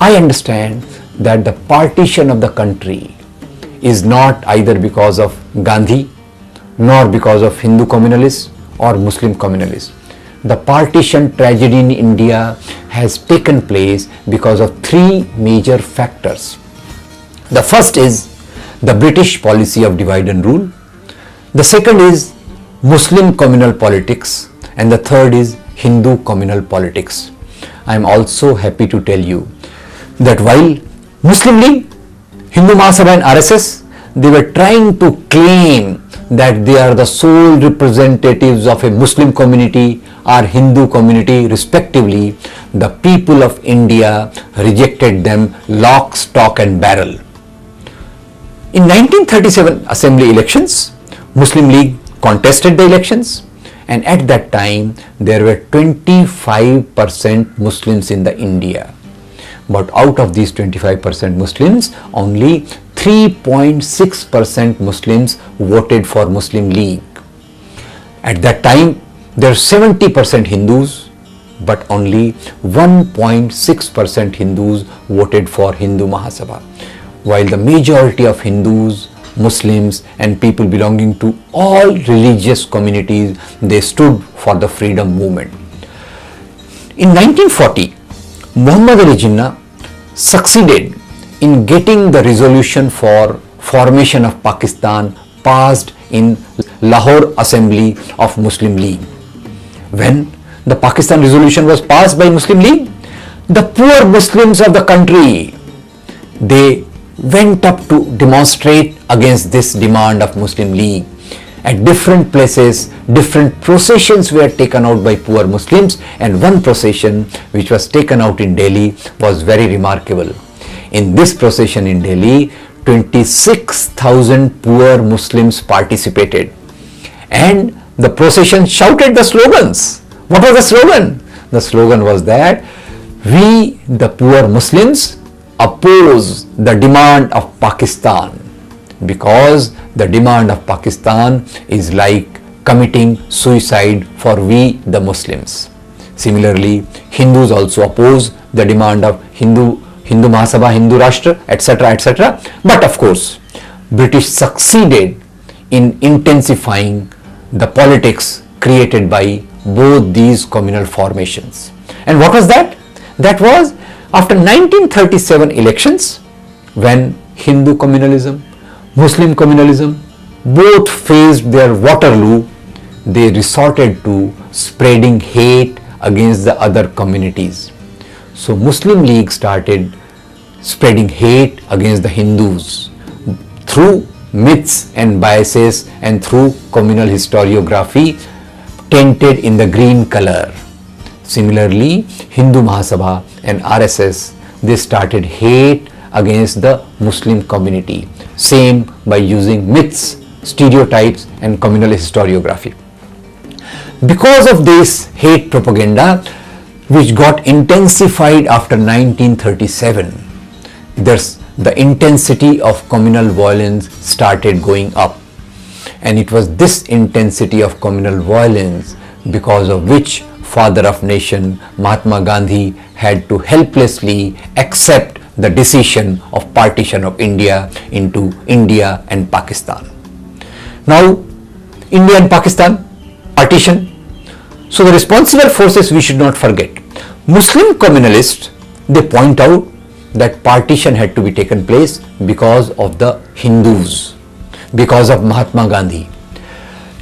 I understand that the partition of the country is not either because of Gandhi nor because of Hindu communalists or Muslim communalists. The partition tragedy in India has taken place because of three major factors. The first is the British policy of divide and rule. The second is Muslim communal politics, and the third is Hindu communal politics. I am also happy to tell you that while Muslim League, Hindu Mahasabha and RSS, they were trying to claim that they are the sole representatives of a Muslim community or Hindu community respectively, the people of India rejected them lock, stock and barrel. In 1937 assembly elections, Muslim League contested the elections, and at that time there were 25% Muslims in the India. But out of these 25% Muslims, only 3.6% Muslims voted for Muslim League. At that time, there were 70% Hindus, but only 1.6% Hindus voted for Hindu Mahasabha. While the majority of Hindus, Muslims and people belonging to all religious communities, they stood for the freedom movement. In 1940, Muhammad Ali Jinnah succeeded in getting the resolution for formation of Pakistan passed in Lahore Assembly of Muslim League. When the Pakistan resolution was passed by Muslim League, the poor Muslims of the country, they went up to demonstrate against this demand of Muslim League. At different places, different processions were taken out by poor Muslims, and one procession which was taken out in Delhi was very remarkable. In this procession in Delhi, 26,000 poor Muslims participated, and the procession shouted the slogans. What was the slogan? The slogan was that we, the poor Muslims, oppose the demand of Pakistan, because the demand of Pakistan is like committing suicide for we, the Muslims. Similarly, Hindus also oppose the demand of Hindu Mahasabha, Hindu Rashtra, etc., etc. But of course, British succeeded in intensifying the politics created by both these communal formations. And what was that? That was after 1937 elections, when Hindu communalism, Muslim communalism both faced their Waterloo, they resorted to spreading hate against the other communities. So Muslim League started spreading hate against the Hindus through myths and biases and through communal historiography tinted in the green color. Similarly, Hindu Mahasabha and RSS, they started hate against the Muslim community, same by using myths, stereotypes and communal historiography. Because of this hate propaganda, which got intensified after 1937, the intensity of communal violence started going up. And it was this intensity of communal violence because of which Father of Nation Mahatma Gandhi had to helplessly accept the decision of partition of India into India and Pakistan. Now, India and Pakistan, partition. So the responsible forces we should not forget. Muslim communalists, they point out that partition had to be taken place because of the Hindus, because of Mahatma Gandhi.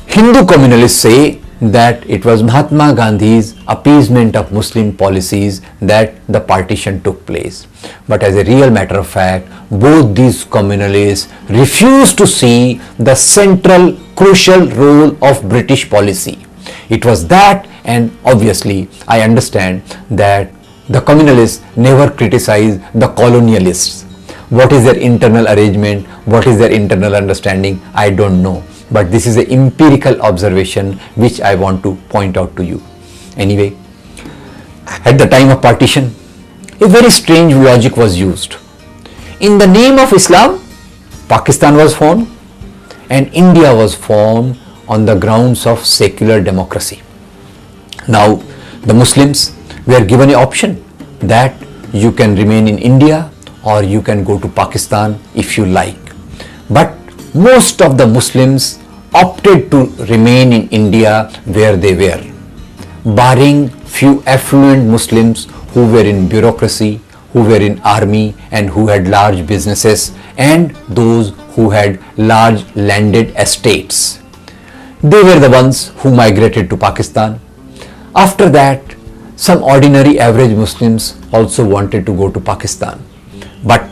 Hindu communalists say that it was Mahatma Gandhi's appeasement of Muslim policies that the partition took place. But as a real matter of fact, both these communalists refused to see the central crucial role of British policy. It was that, and obviously I understand that the communalists never criticize the colonialists. What is their internal arrangement? What is their internal understanding? I don't know. But this is an empirical observation which I want to point out to you. Anyway, at the time of partition, a very strange logic was used. In the name of Islam, Pakistan was formed and India was formed on the grounds of secular democracy. Now, the Muslims were given an option that you can remain in India or you can go to Pakistan if you like. But most of the Muslims opted to remain in India where they were, barring few affluent Muslims who were in bureaucracy, who were in army and who had large businesses, and those who had large landed estates. They were the ones who migrated to Pakistan. After that, some ordinary average Muslims also wanted to go to Pakistan. But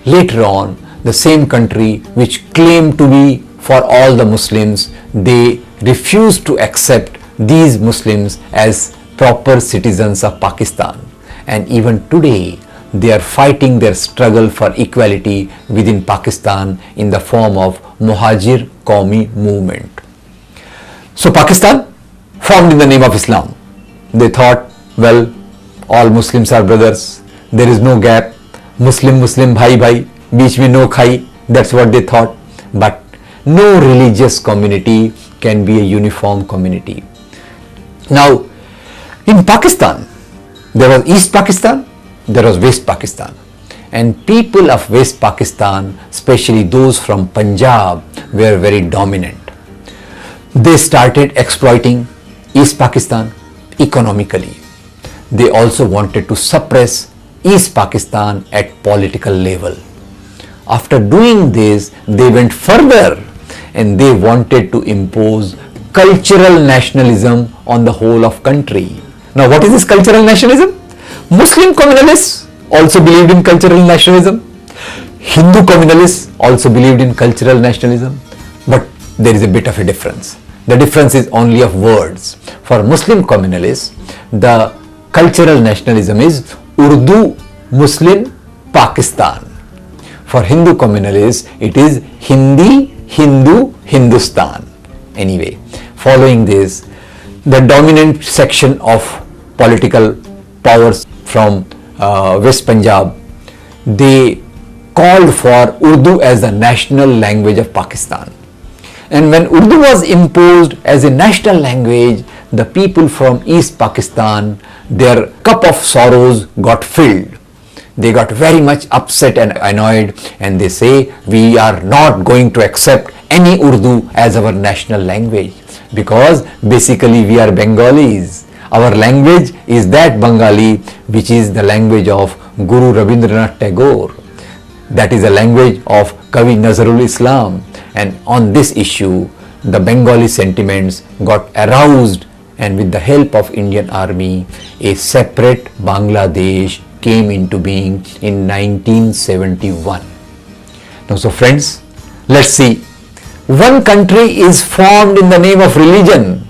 later on, the same country which claimed to be for all the Muslims, they refused to accept these Muslims as proper citizens of Pakistan. And even today, they are fighting their struggle for equality within Pakistan in the form of Muhajir Qaumi movement. So Pakistan formed in the name of Islam. They thought, well, all Muslims are brothers. There is no gap. Muslim, bhai, bhai, beech mein no khai. That's what they thought. But no religious community can be a uniform community. Now, in Pakistan, there was East Pakistan, there was West Pakistan. And people of West Pakistan, especially those from Punjab, were very dominant. They started exploiting East Pakistan economically. They also wanted to suppress East Pakistan at political level. After doing this, they went further and they wanted to impose cultural nationalism on the whole of country. Now, what is this cultural nationalism? Muslim communalists also believed in cultural nationalism. Hindu communalists also believed in cultural nationalism. But there is a bit of a difference. The difference is only of words. For Muslim communalists, the cultural nationalism is Urdu Muslim Pakistan. For Hindu communalists, it is Hindi Hindu Hindustan. Anyway, following this, the dominant section of political powers from West Punjab, they called for Urdu as the national language of Pakistan. And when Urdu was imposed as a national language, the people from East Pakistan, their cup of sorrows got filled. They got very much upset and annoyed, and they say, we are not going to accept any Urdu as our national language because basically we are Bengalis. Our language is that Bengali which is the language of Guru Rabindranath Tagore. That is the language of Kavi Nazrul Islam. And on this issue, the Bengali sentiments got aroused, and with the help of Indian Army, a separate Bangladesh came into being in 1971. Now, so friends, let's see. One country is formed in the name of religion,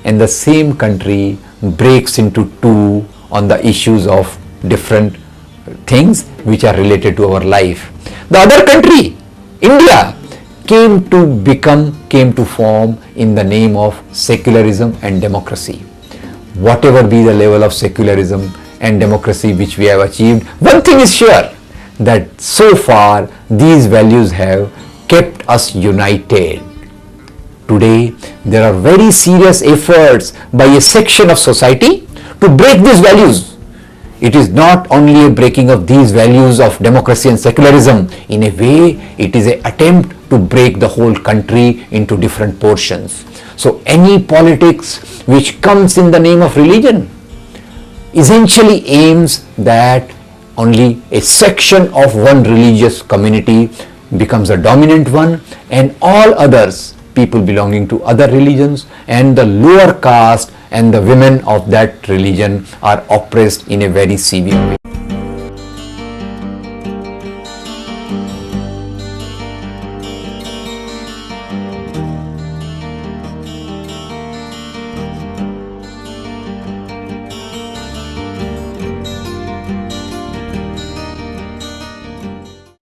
and the same country breaks into two on the issues of different things which are related to our life. The other country, India, came to form in the name of secularism and democracy. Whatever be the level of secularism and democracy which we have achieved, one thing is sure, that so far these values have kept us united. Today, there are very serious efforts by a section of society to break these values. It is not only a breaking of these values of democracy and secularism. In a way, it is an attempt to break the whole country into different portions. So any politics which comes in the name of religion essentially aims that only a section of one religious community becomes a dominant one, and all others, people belonging to other religions and the lower caste and the women of that religion, are oppressed in a very severe way.